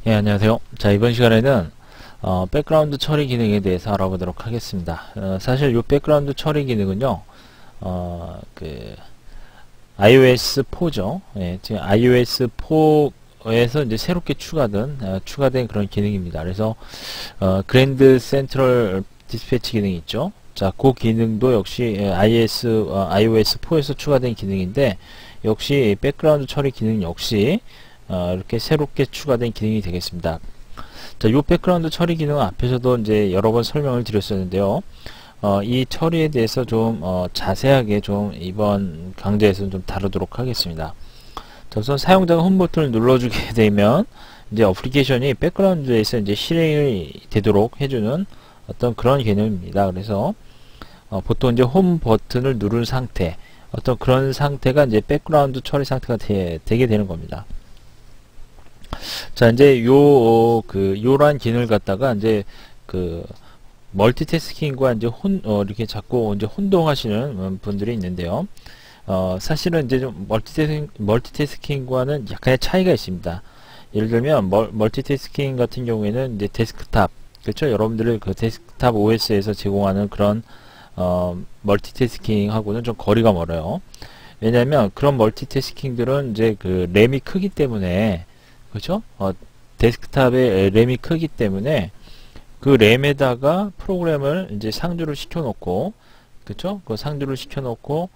예, 안녕하세요. 자, 이번 시간에는 백그라운드 처리 기능에 대해서 알아보도록 하겠습니다. 사실 이 백그라운드 처리 기능은요, iOS 4죠. 예, 지금 iOS 4에서 이제 새롭게 추가된 그런 기능입니다. 그래서 그랜드 센트럴 디스패치 기능이 있죠. 자, 그 기능도 역시 iOS 4에서 추가된 기능인데, 역시 백그라운드 처리 기능 역시 이렇게 새롭게 추가된 기능이 되겠습니다. 자, 요 백그라운드 처리 기능은 앞에서도 이제 여러 번 설명을 드렸었는데요. 이 처리에 대해서 좀 자세하게 좀 이번 강좌에서는 좀 다루도록 하겠습니다. 자, 우선 사용자가 홈 버튼을 눌러주게 되면 이제 어플리케이션이 백그라운드에서 이제 실행이 되도록 해주는 어떤 그런 개념입니다. 그래서 보통 이제 홈 버튼을 누른 상태, 어떤 그런 상태가 이제 백그라운드 처리 상태가 되게 되는 겁니다. 자, 이제 요런 기능을 갖다가 이제 멀티태스킹과 이제 이렇게 자꾸 이제 혼동하시는 분들이 있는데요. 사실은 이제 좀 멀티태스킹과는 약간의 차이가 있습니다. 예를 들면 멀티태스킹 같은 경우에는 이제 데스크탑, 그렇죠? 여러분들의 그 데스크탑 OS에서 제공하는 그런 멀티태스킹하고는 좀 거리가 멀어요. 왜냐하면 그런 멀티태스킹들은 이제 그 램이 크기 때문에, 그렇죠? 데스크탑의 램이 크기 때문에 그 램에다가 프로그램을 이제 상주를 시켜놓고, 그렇죠? 그 상주를 시켜놓고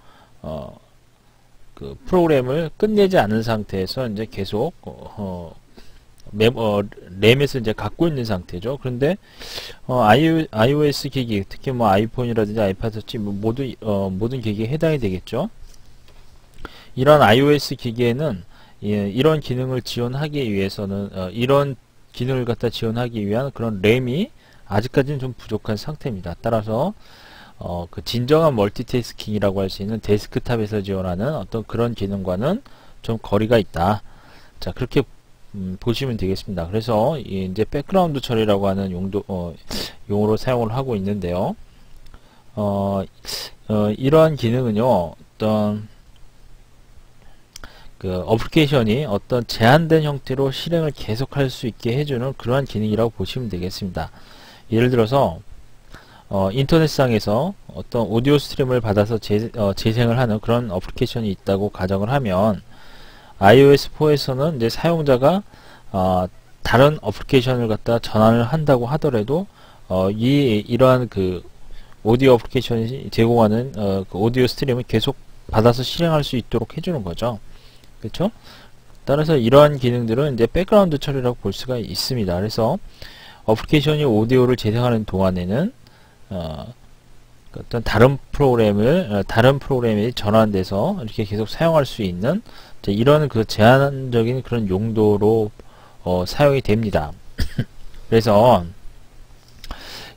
그 프로그램을 끝내지 않은 상태에서 이제 계속 램에서 이제 갖고 있는 상태죠. 그런데 iOS 기기, 특히 뭐 아이폰이라든지 아이패드 터치 모든 기기에 해당이 되겠죠. 이런 iOS 기기에는 이런 기능을 지원하기 위해서는 이런 기능을 갖다 지원하기 위한 그런 램이 아직까지는 좀 부족한 상태입니다. 따라서 그 진정한 멀티태스킹이라고 할 수 있는 데스크탑에서 지원하는 어떤 그런 기능과는 좀 거리가 있다. 자, 그렇게 보시면 되겠습니다. 그래서 이제 백그라운드 처리라고 하는 용어로 사용을 하고 있는데요. 이러한 기능은요, 어떤 그 어플리케이션이 어떤 제한된 형태로 실행을 계속할 수 있게 해주는 그러한 기능이라고 보시면 되겠습니다. 예를 들어서 인터넷상에서 어떤 오디오 스트림을 받아서 재생을 하는 그런 어플리케이션이 있다고 가정을 하면 iOS 4에서는 이제 사용자가 다른 어플리케이션을 갖다 전환을 한다고 하더라도 이러한 그 오디오 어플리케이션이 제공하는 그 오디오 스트림을 계속 받아서 실행할 수 있도록 해주는 거죠. 그렇죠? 따라서 이러한 기능들은 이제 백그라운드 처리라고 볼 수가 있습니다. 그래서 어플리케이션이 오디오를 재생하는 동안에는 어떤 다른 프로그램에 전환돼서 이렇게 계속 사용할 수 있는 이런 그 제한적인 그런 용도로 사용이 됩니다. 그래서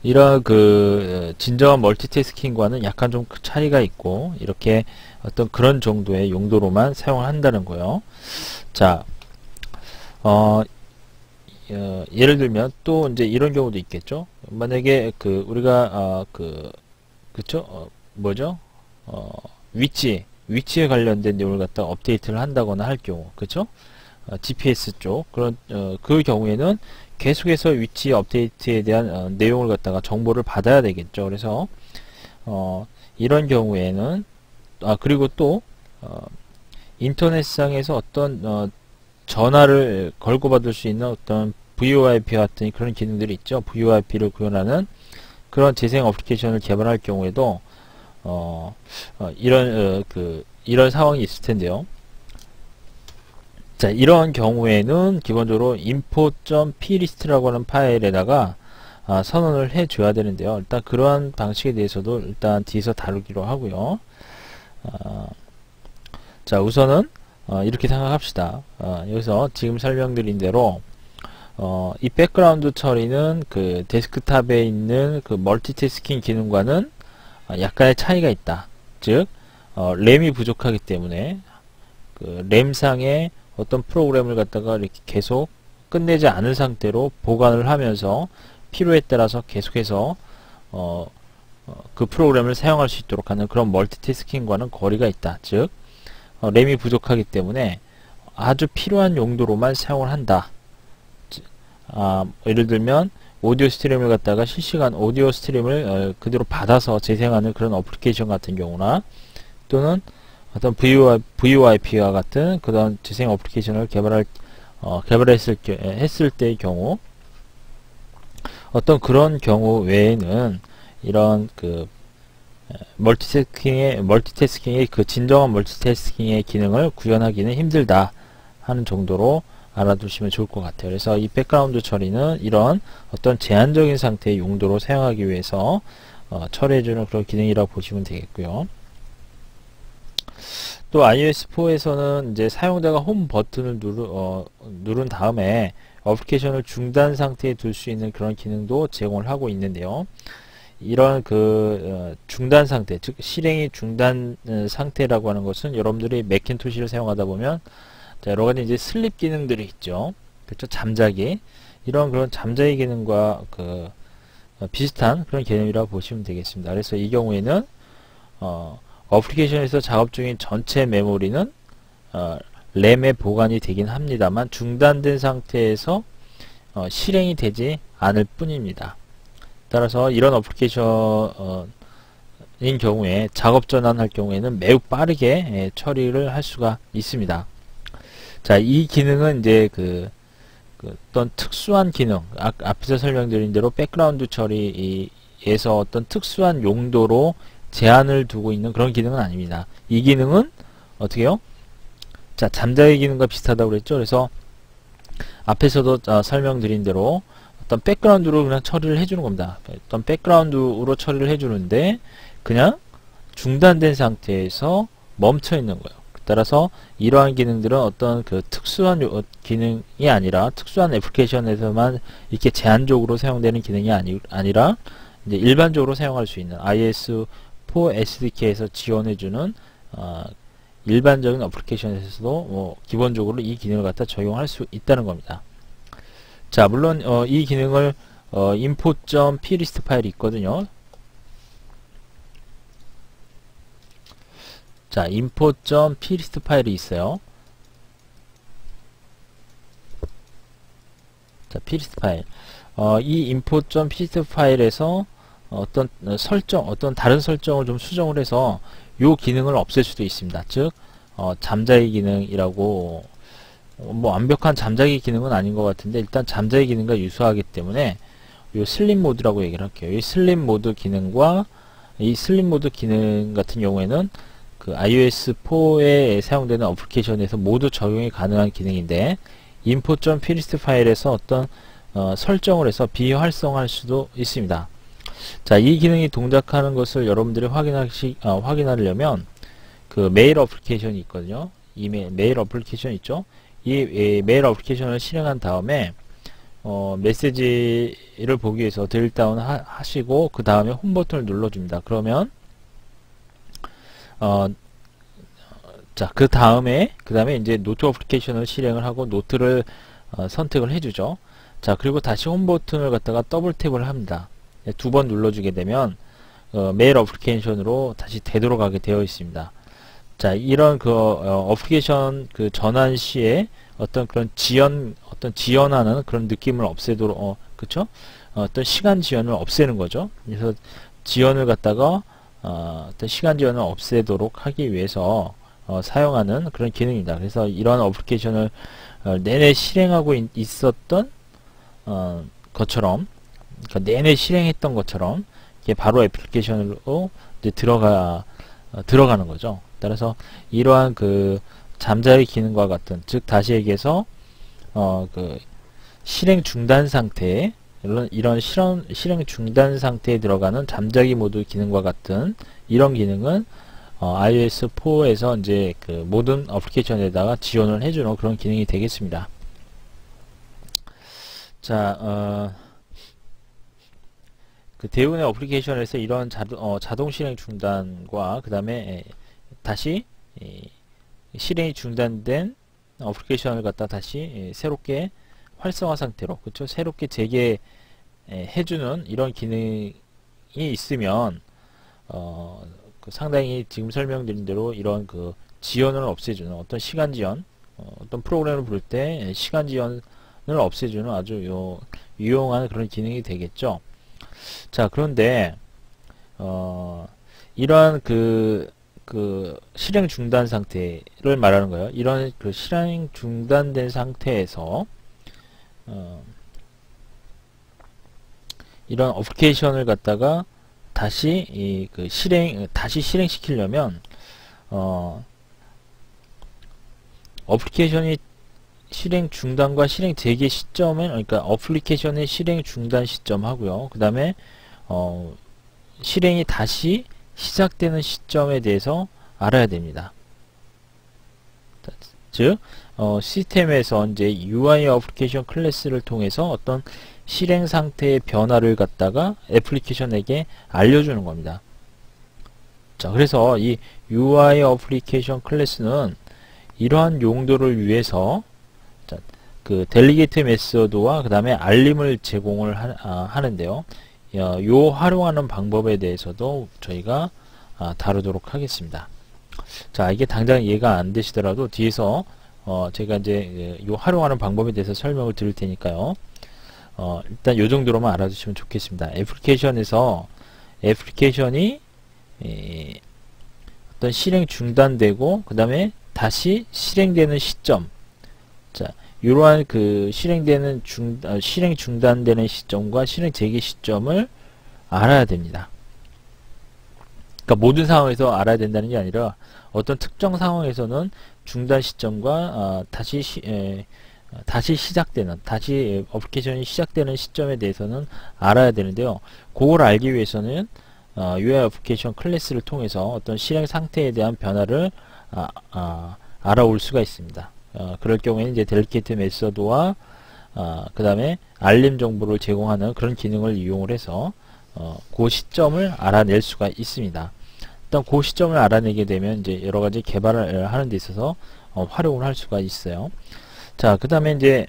이런 그 진정한 멀티태스킹과는 약간 좀 차이가 있고, 이렇게 어떤 그런 정도의 용도로만 사용을 한다는 거예요. 자, 예를 들면 또 이제 이런 경우도 있겠죠. 만약에 우리가 그쵸? 뭐죠? 위치에 관련된 내용을 갖다 업데이트를 한다거나 할 경우, 그쵸? GPS 쪽 그 경우에는 계속해서 위치 업데이트에 대한 내용을 갖다가 정보를 받아야 되겠죠. 그래서 이런 경우에는 그리고 또 인터넷상에서 어떤 전화를 걸고 받을 수 있는 어떤 VoIP 같은 그런 기능들이 있죠. VoIP를 구현하는 그런 재생 어플리케이션을 개발할 경우에도 이런 상황이 있을 텐데요. 자, 이런 경우에는 기본적으로 info.plist라고 하는 파일에다가 선언을 해줘야 되는데요. 일단 그러한 방식에 대해서도 일단 뒤에서 다루기로 하고요. 자, 우선은 이렇게 생각합시다. 여기서 지금 설명드린 대로 이 백그라운드 처리는 그 데스크탑에 있는 그 멀티태스킹 기능과는 약간의 차이가 있다. 즉 램이 부족하기 때문에 그 램상에 어떤 프로그램을 갖다가 이렇게 계속 끝내지 않은 상태로 보관을 하면서 필요에 따라서 계속해서 그 프로그램을 사용할 수 있도록 하는 그런 멀티태스킹과는 거리가 있다. 즉 램이 부족하기 때문에 아주 필요한 용도로만 사용을 한다. 예를 들면 오디오 스트림을 갖다가 실시간 오디오 스트림을 그대로 받아서 재생하는 그런 어플리케이션 같은 경우나, 또는 어떤 VoIP와 같은 그런 재생 어플리케이션을 했을 때의 경우, 어떤 그런 경우 외에는 이런 그 멀티태스킹의 그 진정한 멀티태스킹의 기능을 구현하기는 힘들다 하는 정도로 알아두시면 좋을 것 같아요. 그래서 이 백그라운드 처리는 이런 어떤 제한적인 상태의 용도로 사용하기 위해서 처리해주는 그런 기능이라고 보시면 되겠고요. 또 iOS4에서는 이제 사용자가 홈 버튼을 누른 다음에 어플리케이션을 중단 상태에 둘 수 있는 그런 기능도 제공을 하고 있는데요. 이런 중단 상태, 즉 실행이 중단 상태라고 하는 것은 여러분들이 맥킨토시를 사용하다 보면 여러 가지 이제 슬립 기능들이 있죠. 그렇죠? 잠자기. 이런 그런 잠자기 기능과 비슷한 그런 개념이라고 보시면 되겠습니다. 그래서 이 경우에는 어플리케이션에서 작업 중인 전체 메모리는 램에 보관이 되긴 합니다만 중단된 상태에서 실행이 되지 않을 뿐입니다. 따라서 이런 어플리케이션인 경우에 작업 전환할 경우에는 매우 빠르게 처리를 할 수가 있습니다. 자, 이 기능은 이제 어떤 특수한 기능, 앞에서 설명드린 대로 백그라운드 처리에서 어떤 특수한 용도로 제한을 두고 있는 그런 기능은 아닙니다. 이 기능은 어떻게요? 자, 잠자기 기능과 비슷하다고 그랬죠. 그래서 앞에서도 설명드린 대로 어떤 백그라운드로 그냥 처리를 해주는 겁니다. 어떤 백그라운드로 처리를 해주는데 그냥 중단된 상태에서 멈춰 있는 거예요. 따라서 이러한 기능들은 어떤 특수한 기능이 아니라 특수한 애플리케이션에서만 이렇게 제한적으로 사용되는 기능이 아니라 이제 일반적으로 사용할 수 있는 iOS4 SDK에서 지원해주는 일반적인 어플리케이션에서도 기본적으로 이 기능을 갖다 적용할 수 있다는 겁니다. 자, 물론 이 기능을 info.plist 파일이 있거든요. 자, info.plist 파일이 있어요. 자, plist 파일. 이 info.plist 파일에서 어떤 다른 설정을 좀 수정을 해서 요 기능을 없앨 수도 있습니다. 즉, 잠자기 기능이라고, 완벽한 잠자기 기능은 아닌 것 같은데, 일단 잠자기 기능과 유사하기 때문에, 요 슬립 모드라고 얘기를 할게요. 이 슬립 모드 기능과 이 슬립 모드 기능 같은 경우에는 iOS4에 사용되는 어플리케이션에서 모두 적용이 가능한 기능인데, info.plist 파일에서 어떤 설정을 해서 비활성화할 수도 있습니다. 자, 이 기능이 동작하는 것을 여러분들이 확인하려면 메일 어플리케이션이 있거든요. 이 메일 어플리케이션 있죠. 이 메일 어플리케이션을 실행한 다음에 메시지를 보기 위해서 드릴 다운 하시고 그 다음에 홈 버튼을 눌러줍니다. 그러면 자, 그 다음에 이제 노트 어플리케이션을 실행을 하고 노트를 선택을 해주죠. 자, 그리고 다시 홈 버튼을 갖다가 더블 탭을 합니다. 두 번 눌러주게 되면 메일 어플리케이션으로 다시 되돌아가게 되어 있습니다. 자, 이런 어플리케이션 전환 시에 어떤 그런 지연하는 그런 느낌을 없애도록 그쵸? 어떤 시간 지연을 없애는 거죠. 그래서 지연을 갖다가 어떤 시간 지연을 없애도록 하기 위해서 사용하는 그런 기능입니다. 그래서 이러한 어플리케이션을 내내 실행하고 있었던 것처럼, 그러니까 내내 실행했던 것처럼 이게 바로 애플리케이션으로 이제 들어가는 거죠. 따라서 이러한 잠자리 기능과 같은, 즉 다시 얘기해서 실행 중단 상태에 이런 실행 중단 상태에 들어가는 잠자기 모드 기능과 같은 이런 기능은 iOS4에서 이제 모든 어플리케이션에다가 지원을 해주는 그런 기능이 되겠습니다. 자, 대부분의 어플리케이션에서 이런 자동 실행 중단과 그 다음에 다시 실행이 중단된 어플리케이션을 갖다 다시 새롭게 활성화 상태로, 그쵸? 새롭게 재개해주는 이런 기능이 있으면 상당히 지금 설명드린 대로 이런 지연을 없애주는 어떤 시간 지연, 어떤 프로그램을 부를 때 시간 지연 없애주는 아주 유용한 그런 기능이 되겠죠. 자, 그런데 이러한 실행 중단 상태를 말하는 거예요. 이런 실행 중단된 상태에서 이런 어플리케이션을 갖다가 다시 다시 실행시키려면 어플리케이션이 실행 중단과 실행 재개 시점은, 그러니까 어플리케이션의 실행 중단 시점하고요. 그 다음에 실행이 다시 시작되는 시점에 대해서 알아야 됩니다. 즉 시스템에서 이제 UI 어플리케이션 클래스를 통해서 어떤 실행 상태의 변화를 갖다가 애플리케이션에게 알려주는 겁니다. 자, 그래서 이 UI 어플리케이션 클래스는 이러한 용도를 위해서 그 델리게이트 메소드와 그 다음에 알림을 제공을 하는데요. 요 활용하는 방법에 대해서도 저희가 다루도록 하겠습니다. 자, 이게 당장 이해가 안 되시더라도 뒤에서 제가 이제 요 활용하는 방법에 대해서 설명을 드릴 테니까요. 일단 요 정도로만 알아두시면 좋겠습니다. 애플리케이션이 어떤 실행 중단되고 그 다음에 다시 실행되는 시점, 자, 이러한 실행 중단되는 시점과 실행 재개 시점을 알아야 됩니다. 그러니까 모든 상황에서 알아야 된다는 게 아니라 어떤 특정 상황에서는 중단 시점과 다시 시작되는, 다시 어플리케이션이 시작되는 시점에 대해서는 알아야 되는데요. 그걸 알기 위해서는 UI 어플리케이션 클래스를 통해서 어떤 실행 상태에 대한 변화를 알아올 수가 있습니다. 그럴 경우에는 이제 델리게이트 메소드와 그 다음에 알림 정보를 제공하는 그런 기능을 이용을 해서 그 시점을 알아낼 수가 있습니다. 일단 그 시점을 알아내게 되면 이제 여러 가지 개발을 하는 데 있어서 활용을 할 수가 있어요. 자, 그 다음에 이제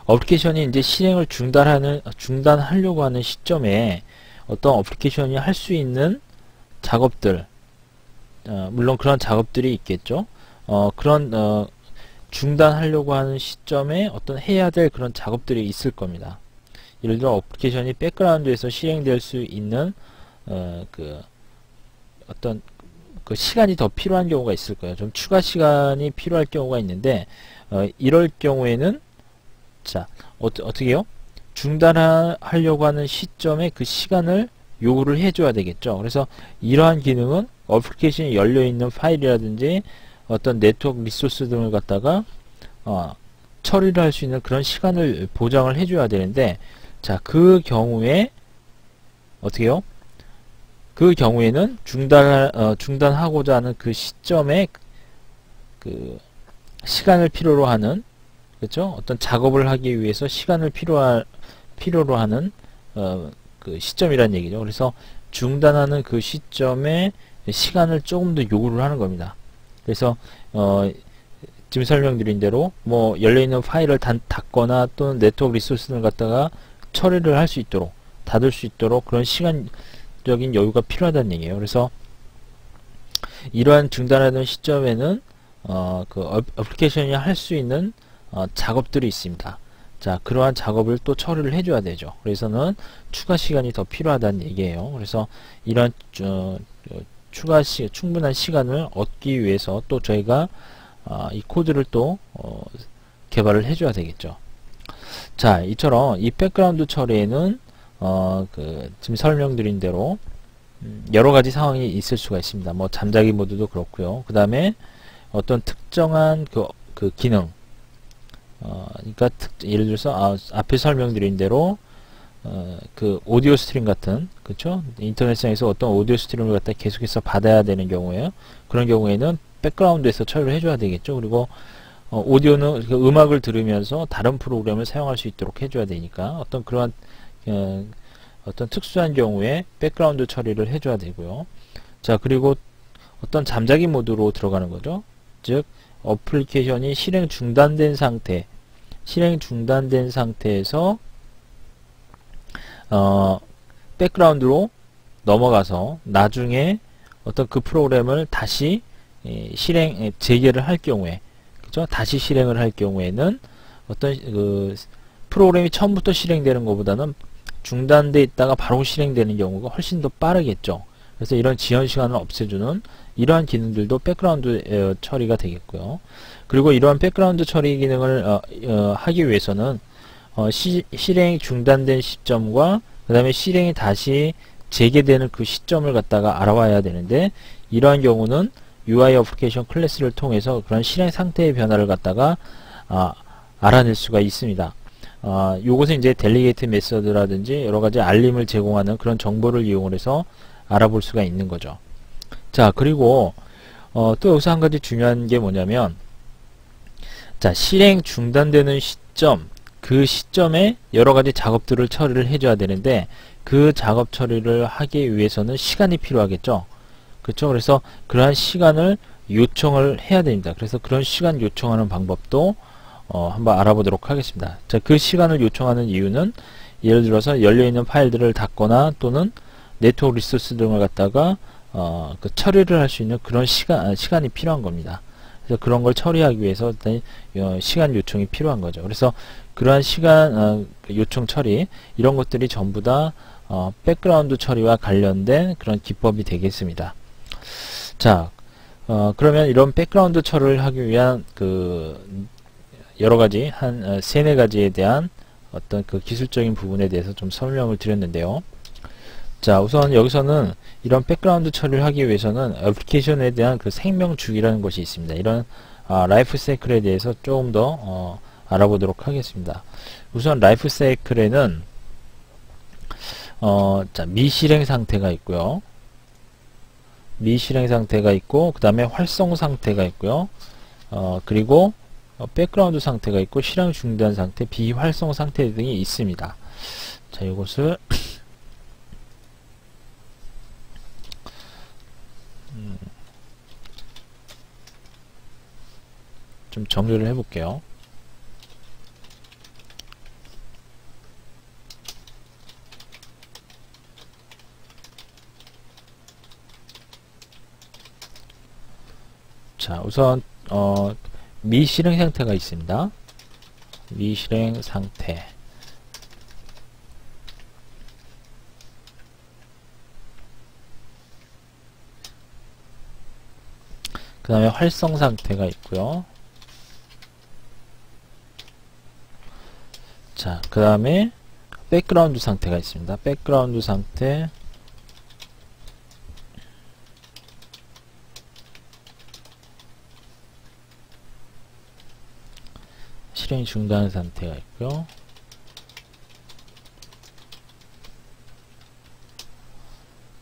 어플리케이션이 이제 실행을 중단하려고 하는 시점에 어떤 어플리케이션이 할 수 있는 작업들, 물론 그런 작업들이 있겠죠. 그런 중단하려고 하는 시점에 어떤 해야 될 그런 작업들이 있을 겁니다. 예를 들어 어플리케이션이 백그라운드에서 실행될 수 있는 어떤 시간이 더 필요한 경우가 있을 거예요. 좀 추가 시간이 필요할 경우가 있는데 이럴 경우에는 자, 어떻게 해요? 중단하려고 하는 시점에 그 시간을 요구를 해줘야 되겠죠. 그래서 이러한 기능은 어플리케이션이 열려있는 파일이라든지 어떤 네트워크 리소스 등을 갖다가 처리를 할 수 있는 그런 시간을 보장을 해줘야 되는데, 자, 그 경우에 어떻게 해요? 그 경우에는 중단하고자 하는 그 시점에 그 시간을 필요로 하는, 그렇죠? 어떤 작업을 하기 위해서 시간을 필요로 하는 그 시점이란 얘기죠. 그래서 중단하는 그 시점에 시간을 조금 더 요구를 하는 겁니다. 그래서 지금 설명드린 대로 뭐 열려있는 파일을 닫거나 또는 네트워크 리소스를 갖다가 처리를 할 수 있도록, 닫을 수 있도록 그런 시간적인 여유가 필요하다는 얘기예요. 그래서 이러한 중단하는 시점에는 그 어플리케이션이 할 수 있는 작업들이 있습니다. 자, 그러한 작업을 또 처리를 해줘야 되죠. 그래서는 추가 시간이 더 필요하다는 얘기예요. 그래서 이런 충분한 시간을 얻기 위해서 또 저희가 이 코드를 또 개발을 해줘야 되겠죠. 자, 이처럼 이 백그라운드 처리에는 지금 설명드린 대로 여러 가지 상황이 있을 수가 있습니다. 뭐 잠자기 모드도 그렇고요. 그 다음에 어떤 특정한 그 기능, 그러니까 예를 들어서 앞에 설명드린 대로 그 오디오 스트림 같은, 그쵸? 인터넷상에서 어떤 오디오 스트림을 갖다 계속해서 받아야 되는 경우에요. 그런 경우에는 백그라운드에서 처리를 해줘야 되겠죠. 그리고 오디오는 그 음악을 들으면서 다른 프로그램을 사용할 수 있도록 해줘야 되니까 어떤 그러한 어떤 특수한 경우에 백그라운드 처리를 해줘야 되고요. 자, 그리고 어떤 잠자기 모드로 들어가는 거죠. 즉 어플리케이션이 실행 중단된 상태에서 백그라운드로 넘어가서 나중에 어떤 그 프로그램을 다시 재개를 할 경우에, 그죠? 다시 실행을 할 경우에는 어떤 프로그램이 처음부터 실행되는 것보다는 중단돼 있다가 바로 실행되는 경우가 훨씬 더 빠르겠죠. 그래서 이런 지연 시간을 없애주는 이러한 기능들도 백그라운드 처리가 되겠고요. 그리고 이러한 백그라운드 처리 기능을 하기 위해서는 실행이 중단된 시점과 그 다음에 실행이 다시 재개되는 그 시점을 갖다가 알아와야 되는데, 이러한 경우는 UI 어플리케이션 클래스를 통해서 그런 실행 상태의 변화를 갖다가 알아낼 수가 있습니다. 요것은 이제 델리게이트 메서드라든지 여러가지 알림을 제공하는 그런 정보를 이용해서 알아볼 수가 있는 거죠. 자, 그리고 또 여기서 한 가지 중요한 게 뭐냐면, 자, 실행 중단되는 시점, 그 시점에 여러가지 작업들을 처리를 해줘야 되는데, 그 작업 처리를 하기 위해서는 시간이 필요하겠죠. 그렇죠? 그래서 그러한 시간을 요청을 해야 됩니다. 그래서 그런 시간 요청하는 방법도 한번 알아보도록 하겠습니다. 자, 그 시간을 요청하는 이유는 예를 들어서 열려있는 파일들을 닫거나 또는 네트워크 리소스 등을 갖다가 그 처리를 할 수 있는 그런 시간이 필요한 겁니다. 그래서 그런 걸 처리하기 위해서 시간 요청이 필요한 거죠. 그래서 그러한 시간 요청 처리, 이런 것들이 전부 다 백그라운드 처리와 관련된 그런 기법이 되겠습니다. 자, 그러면 이런 백그라운드 처리를 하기 위한 여러가지 한 세네 가지에 대한 어떤 그 기술적인 부분에 대해서 좀 설명을 드렸는데요. 자, 우선 여기서는 이런 백그라운드 처리를 하기 위해서는 애플리케이션에 대한 그 생명 주기라는 것이 있습니다. 이런 라이프 사이클에 대해서 조금 더 알아보도록 하겠습니다. 우선 라이프 사이클에는 자, 미실행 상태가 있고요. 미실행 상태가 있고, 그 다음에 활성 상태가 있고요. 그리고 백그라운드 상태가 있고, 실행 중단 상태, 비활성 상태 등이 있습니다. 자, 이것을 좀 정리를 해볼게요. 자, 우선 미실행 상태가 있습니다. 미실행 상태. 그 다음에 활성 상태가 있고요. 자, 그 다음에 백그라운드 상태가 있습니다. 백그라운드 상태, 실행 중단 상태가 있고요.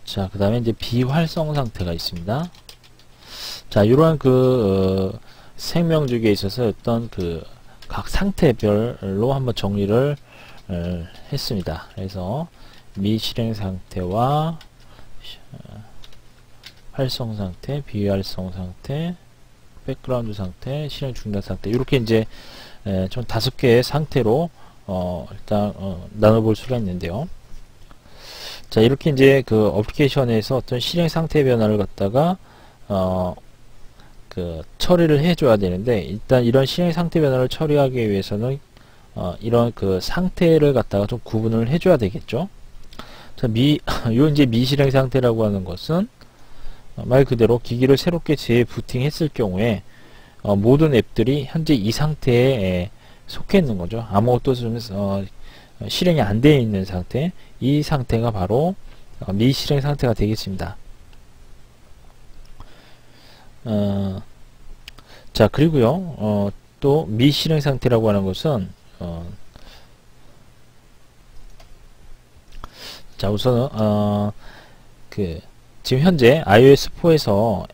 자, 그 다음에 이제 비활성 상태가 있습니다. 자, 이러한 생명주기에 있어서 어떤 각 상태별로 한번 정리를 했습니다. 그래서 미실행 상태와 활성 상태, 비활성 상태, 백그라운드 상태, 실행 중단 상태, 이렇게 이제 총 5개의 상태로 일단 나눠볼 수가 있는데요. 자, 이렇게 이제 그 어플리케이션에서 어떤 실행 상태 변화를 갖다가 처리를 해줘야 되는데, 일단 이런 실행 상태 변화를 처리하기 위해서는 이런 그 상태를 갖다가 좀 구분을 해줘야 되겠죠. 자, 요 이제 미실행 상태라고 하는 것은 말 그대로 기기를 새롭게 재부팅했을 경우에 모든 앱들이 현재 이 상태에 속해 있는 거죠. 아무것도 좀 실행이 안 되어 있는 상태, 이 상태가 바로 미실행 상태가 되겠습니다. 자, 그리고요, 또 미실행 상태라고 하는 것은 자, 우선은 지금 현재 iOS4에서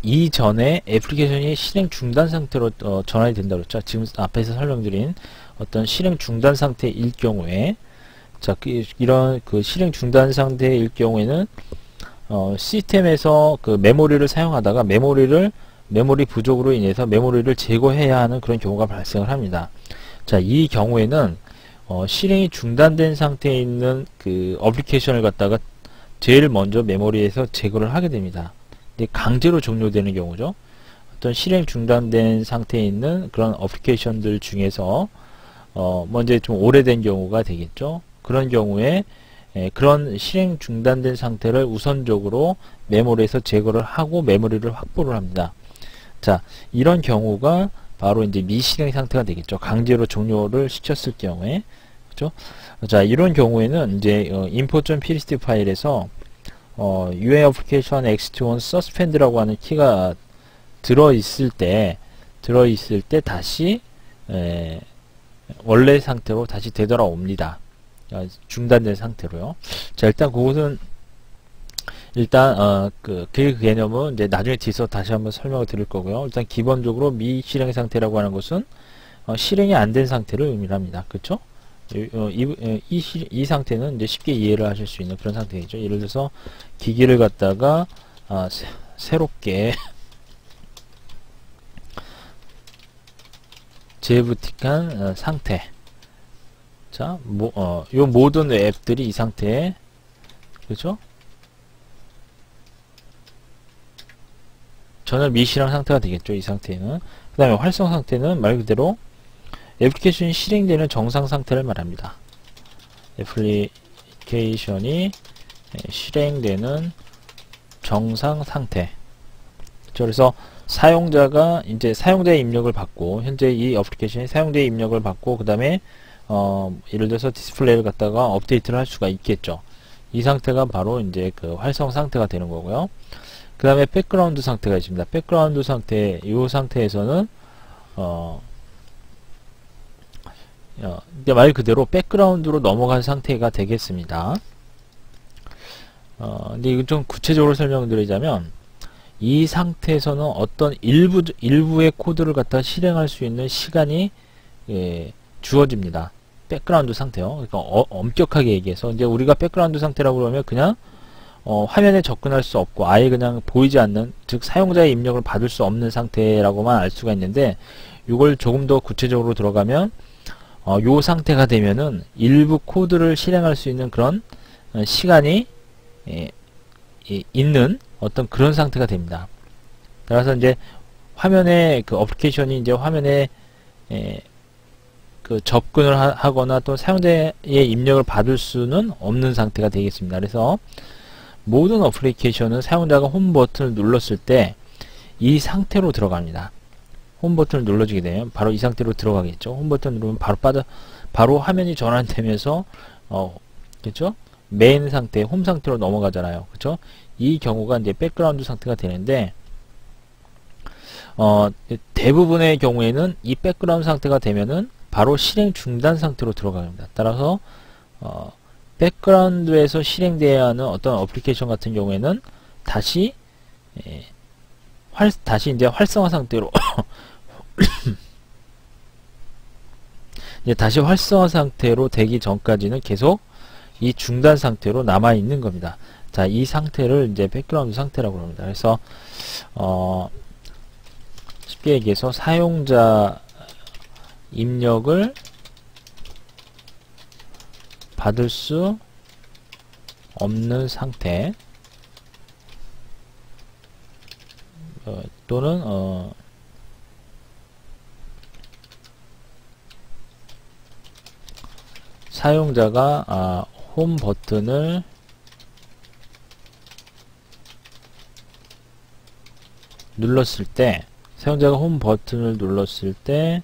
이전에 애플리케이션이 실행 중단 상태로 전환이 된다고 했죠. 지금 앞에서 설명드린 어떤 실행 중단 상태일 경우에, 자, 이런 실행 중단 상태일 경우에는 시스템에서 메모리를 사용하다가 메모리 부족으로 인해서 메모리를 제거해야 하는 그런 경우가 발생을 합니다. 자, 이 경우에는 실행이 중단된 상태에 있는 어플리케이션을 갖다가 제일 먼저 메모리에서 제거를 하게 됩니다. 근데 강제로 종료되는 경우죠. 어떤 실행 중단된 상태에 있는 그런 어플리케이션들 중에서 이제 좀 오래된 경우가 되겠죠. 그런 경우에 그런 실행 중단된 상태를 우선적으로 메모리에서 제거를 하고 메모리를 확보를 합니다. 자, 이런 경우가 바로 이제 미실행 상태가 되겠죠. 강제로 종료를 시켰을 경우에. 그죠? 자, 이런 경우에는 이제 import.pdst 파일에서 UI application ext1 suspend라고 하는 키가 들어있을 때 다시 원래 상태로 다시 되돌아옵니다. 중단된 상태로요. 자, 일단 그것은 그 개념은 이제 나중에 뒤에서 다시 한번 설명을 드릴 거고요. 일단 기본적으로 미실행 상태라고 하는 것은 실행이 안 된 상태를 의미합니다. 그렇죠? 이 상태는 이제 쉽게 이해를 하실 수 있는 그런 상태이죠. 예를 들어서 기기를 갖다가 새롭게 재부팅한 상태. 자, 요 모든 앱들이 이 상태에, 그렇죠? 전혀 미실행 상태가 되겠죠. 이 상태는. 그 다음에 활성 상태는 말 그대로 애플리케이션이 실행되는 정상 상태를 말합니다. 애플리케이션이 실행되는 정상 상태. 그래서 사용자가 이제 사용자의 입력을 받고, 현재 이 어플리케이션이 사용자의 입력을 받고, 그 다음에 예를 들어서 디스플레이를 갖다가 업데이트를 할 수가 있겠죠. 이 상태가 바로 이제 그 활성 상태가 되는 거고요. 그 다음에 백그라운드 상태가 있습니다. 백그라운드 상태, 이 상태에서는 말 그대로 백그라운드로 넘어간 상태가 되겠습니다. 근데 이건 좀 구체적으로 설명드리자면, 이 상태에서는 어떤 일부의 코드를 갖다 실행할 수 있는 시간이 주어집니다. 백그라운드 상태요. 그러니까 엄격하게 얘기해서 이제 우리가 백그라운드 상태라고 그러면 그냥 화면에 접근할 수 없고 아예 그냥 보이지 않는, 즉 사용자의 입력을 받을 수 없는 상태라고만 알 수가 있는데, 이걸 조금 더 구체적으로 들어가면 요 상태가 되면은 일부 코드를 실행할 수 있는 그런 시간이 있는 어떤 그런 상태가 됩니다. 따라서 이제 화면에 그 어플리케이션이 이제 화면에 그 접근을 하거나 또 사용자의 입력을 받을 수는 없는 상태가 되겠습니다. 그래서 모든 어플리케이션은 사용자가 홈 버튼을 눌렀을 때 이 상태로 들어갑니다. 홈 버튼을 눌러주게 되면 바로 이 상태로 들어가겠죠. 홈 버튼 누르면 바로 화면이 전환되면서 그렇죠? 메인 상태, 홈 상태로 넘어가잖아요. 그렇죠? 이 경우가 이제 백그라운드 상태가 되는데, 대부분의 경우에는 이 백그라운드 상태가 되면은 바로 실행 중단 상태로 들어갑니다. 따라서 백그라운드에서 실행되어야 하는 어떤 어플리케이션 같은 경우에는 다시 이제 활성화 상태로 이제 다시 활성화 상태로 되기 전까지는 계속 이 중단 상태로 남아 있는 겁니다. 자, 이 상태를 이제 백그라운드 상태라고 합니다. 그래서 쉽게 얘기해서 사용자 입력을 받을 수 없는 상태, 또는 사용자가 홈 버튼을 눌렀을 때, 사용자가 홈 버튼을 눌렀을 때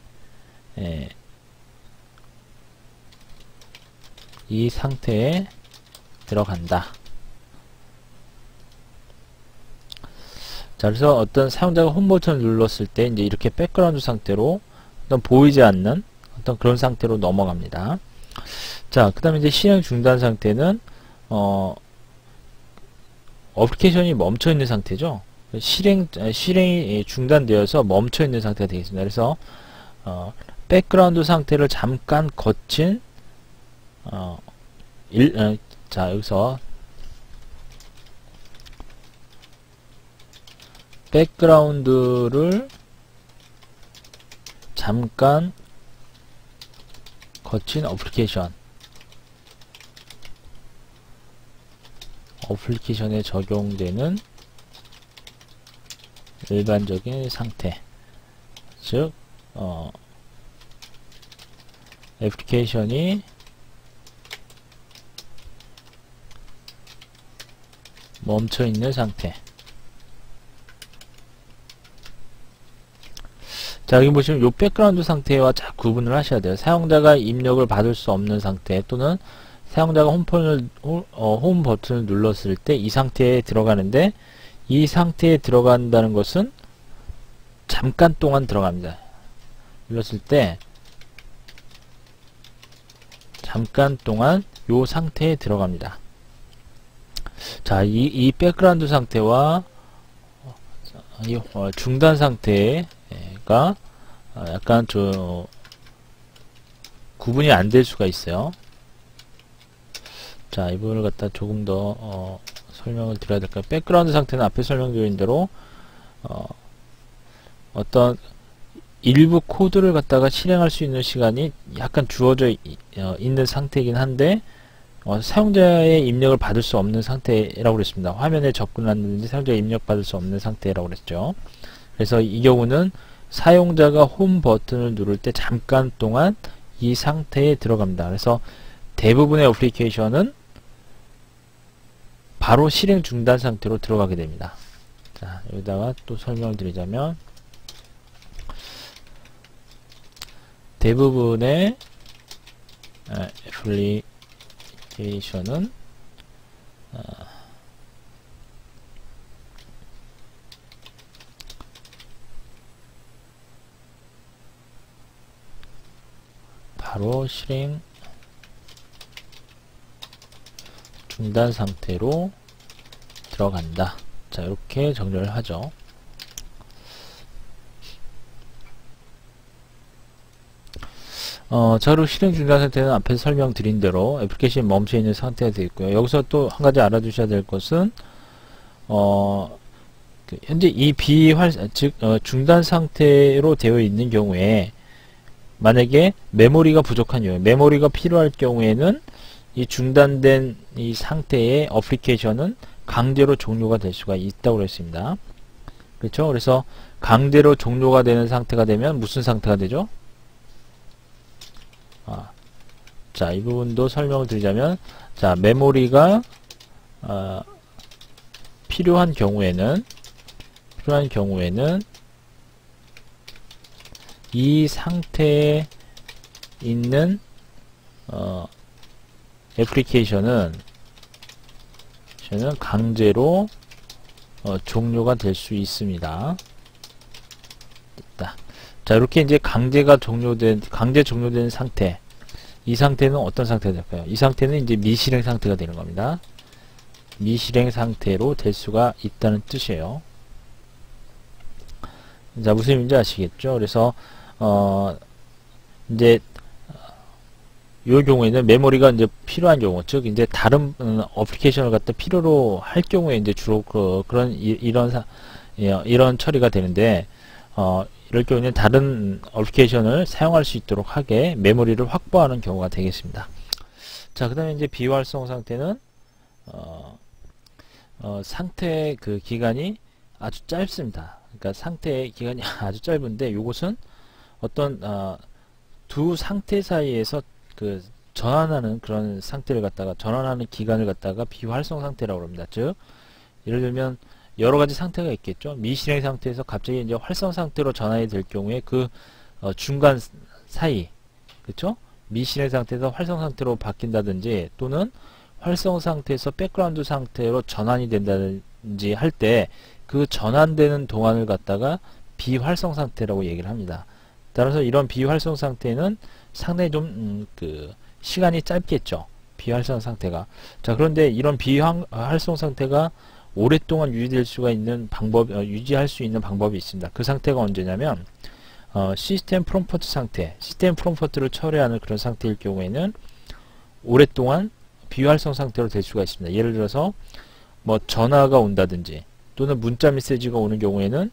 이 상태에 들어간다. 자, 그래서 어떤 사용자가 홈 버튼을 눌렀을 때 이제 이렇게 백그라운드 상태로 어떤 보이지 않는 어떤 그런 상태로 넘어갑니다. 자, 그 다음에 이제 실행 중단 상태는 어플리케이션이 멈춰 있는 상태죠. 실행이 중단되어서 멈춰 있는 상태가 되겠습니다. 그래서 백그라운드 상태를 잠깐 거친 자, 여기서 백그라운드를 잠깐 거친 어플리케이션에 적용되는 일반적인 상태, 즉 애플리케이션이 멈춰있는 상태. 자, 여기 보시면 요 백그라운드 상태와 잘 구분을 하셔야 돼요. 사용자가 입력을 받을 수 없는 상태, 또는 사용자가 홈 버튼을 눌렀을 때 이 상태에 들어가는데, 이 상태에 들어간다는 것은 잠깐 동안 들어갑니다. 눌렀을 때 잠깐 동안 요 상태에 들어갑니다. 자, 이 백그라운드 상태와 이 중단 상태가 약간 구분이 안 될 수가 있어요. 자, 이 부분을 갖다 조금 더 설명을 드려야 될까요? 백그라운드 상태는 앞에 설명드린 대로 어떤 일부 코드를 갖다가 실행할 수 있는 시간이 약간 주어져 있는 상태이긴 한데, 사용자의 입력을 받을 수 없는 상태라고 그랬습니다. 화면에 접근하는데 사용자의 입력 받을 수 없는 상태라고 그랬죠. 그래서 이 경우는 사용자가 홈 버튼을 누를 때 잠깐 동안 이 상태에 들어갑니다. 그래서 대부분의 애플리케이션은 바로 실행 중단 상태로 들어가게 됩니다. 자, 여기다가 또 설명을 드리자면, 대부분의 애플리케이션은 바로 실행 중단 상태로 들어간다. 자, 이렇게 정렬을 하죠. 자, 그리고 실행 중단 상태는 앞에서 설명드린 대로 애플리케이션이 멈춰 있는 상태가 되어 있고요. 여기서 또 한 가지 알아두셔야 될 것은, 현재 이 중단 상태로 되어 있는 경우에, 만약에 메모리가 부족한 경우에, 메모리가 필요할 경우에는 이 중단된 이 상태의 애플리케이션은 강제로 종료가 될 수가 있다고 그랬습니다. 그렇죠? 그래서 강제로 종료가 되는 상태가 되면 무슨 상태가 되죠? 자, 이 부분도 설명을 드리자면, 자, 메모리가 필요한 경우에는 이 상태에 있는 애플리케이션은 강제로 종료가 될 수 있습니다. 됐다. 자, 이렇게 이제 강제 종료된 상태, 이 상태는 어떤 상태가 될까요? 이 상태는 이제 미실행 상태가 되는 겁니다. 미실행 상태로 될 수가 있다는 뜻이에요. 자, 무슨 의미인지 아시겠죠? 그래서 이제 이 경우에는 메모리가 이제 필요한 경우, 즉 이제 다른 어플리케이션을 갖다 필요로 할 경우에 이제 주로 이런 처리가 되는데, 이럴 경우에는 다른 어플리케이션을 사용할 수 있도록 하게 메모리를 확보하는 경우가 되겠습니다. 자, 그 다음에 이제 비활성 상태는 상태 기간이 아주 짧습니다. 그러니까 상태의 기간이 아주 짧은데, 이것은 어떤 두 상태 사이에서 전환하는 그런 상태를 갖다가, 전환하는 기간을 갖다가 비활성 상태라고 합니다. 즉, 예를 들면 여러 가지 상태가 있겠죠. 미실행 상태에서 갑자기 이제 활성 상태로 전환이 될 경우에 중간 사이, 그렇죠? 미실행 상태에서 활성 상태로 바뀐다든지, 또는 활성 상태에서 백그라운드 상태로 전환이 된다든지 할 때 그 전환되는 동안을 갖다가 비활성 상태라고 얘기를 합니다. 따라서 이런 비활성 상태는 상당히 좀 시간이 짧겠죠. 비활성 상태가. 자, 그런데 이런 비활성 상태가 오랫동안 유지할 수 있는 방법이 있습니다. 그 상태가 언제냐면, 시스템 프롬프트 상태, 시스템 프롬프트를 처리하는 그런 상태일 경우에는 오랫동안 비활성 상태로 될 수가 있습니다. 예를 들어서 뭐 전화가 온다든지, 또는 문자 메시지가 오는 경우에는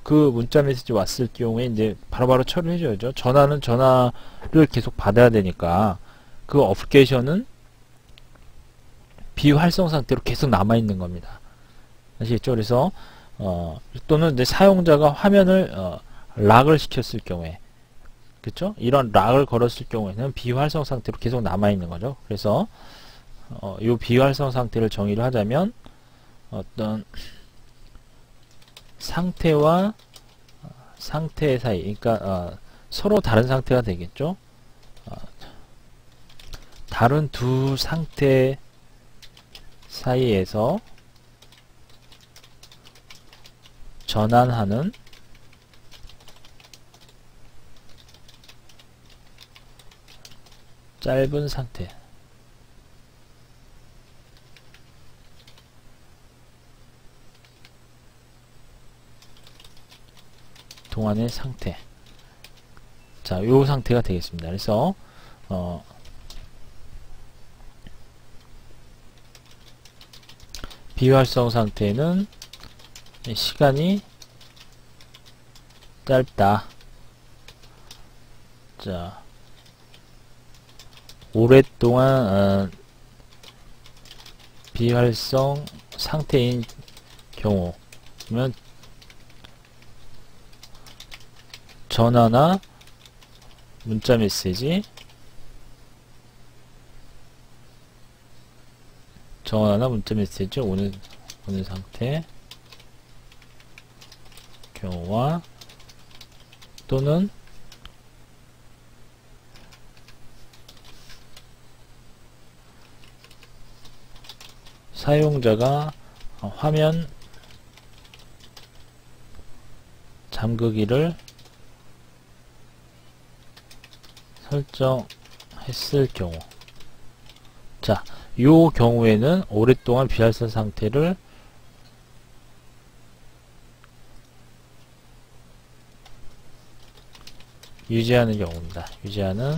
그 문자 메시지 왔을 경우에 이제 바로바로 처리해 줘야죠. 전화는 전화를 계속 받아야 되니까 그 어플리케이션은 비활성 상태로 계속 남아 있는 겁니다. 아시겠죠? 그래서 또는 이제 사용자가 화면을 락을 시켰을 경우에, 그쵸? 이런 락을 걸었을 경우에는 비활성 상태로 계속 남아있는 거죠. 그래서 이 비활성 상태를 정의를 하자면 어떤 상태와 상태 사이, 그러니까 서로 다른 상태가 되겠죠. 다른 두 상태 사이에서 전환하는 짧은 상태, 동안의 상태. 자, 요 상태가 되겠습니다. 그래서 비활성 상태는 시간이 짧다. 자, 오랫동안 비활성 상태인 경우면 전화나 문자 메시지, 오는 상태 경우와 또는 사용자가 화면 잠그기를 설정했을 경우. 자, 요 경우에는 오랫동안 비활성 상태를 유지하는 경우입니다. 유지하는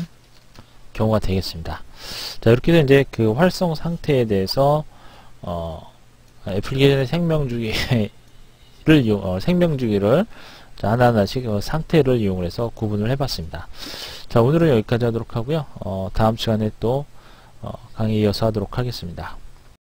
경우가 되겠습니다. 자, 이렇게 해서 이제 그 활성 상태에 대해서 애플리케이션의 생명주기를 자, 하나하나씩 상태를 이용해서 구분을 해봤습니다. 자, 오늘은 여기까지 하도록 하고요. 다음 시간에 또 강의 이어서 하도록 하겠습니다.